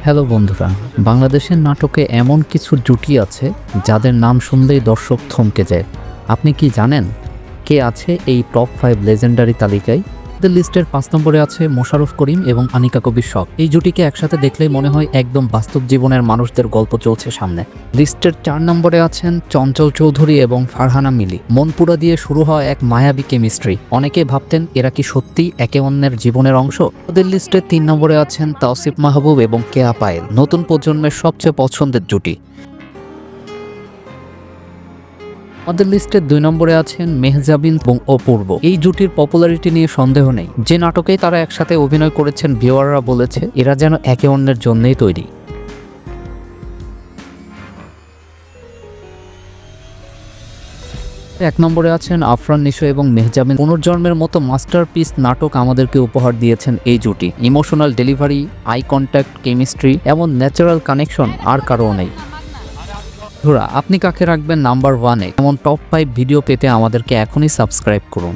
Hello বন্ধুরা, বাংলাদেশের নাটকে এমন কিছু জুটি আছে যাদের নাম শুনলেই দর্শক থমকে যায়। আপনি কি জানেন কে আছে এই টপ 5 লেজেন্ডারি তালিকায়? দ্য লিস্টের 5 নম্বরে আছে মোশাররফ করিম এবং আনিকা কবির শখ। এই জুটিকে একসাথে দেখলেই মনে হয় একদম বাস্তব জীবনের মানুষদের গল্প চলছে সামনে। লিস্টের 4 নম্বরে আছেন চঞ্চল চৌধুরী এবং ফারহানা মিলি। মনপুরা দিয়ে শুরু হয় এক মায়াবী কেমিস্ট্রি। অনেকে ভাবতেন এরা কি সত্যি একে অন্যের জীবনের অংশ। ওদের লিস্টের 3 নম্বরে আছেন তাওসিফ মাহবুব এবং কেয়া পায়েল, নতুন প্রজন্মের সবচেয়ে পছন্দের জুটি। আমাদের লিস্টের 2 নম্বরে আছেন মেহজাবিন এবং অপূর্ব। এই জুটির পপুলারিটি নিয়ে সন্দেহ নেই। যে নাটকেই তারা একসাথে অভিনয় করেছেন, ভিউয়াররা বলেছে এরা যেন একে অন্যের জন্যই তৈরি। 1 নম্বরে আছেন আফরান নিশো এবং মেহজাবিন। পুনর্জন্মের মতো মাস্টারপিস নাটক আমাদেরকে উপহার দিয়েছেন এই জুটি। Emotional delivery, eye contact, chemistry, এমন ন্যাচারাল কানেকশন আর কারও নেই। আপনি কাকে রাখবেন নাম্বার 1-এ? এমন টপ 5 ভিডিও পেতে আমাদেরকে এখনই সাবস্ক্রাইব করুন।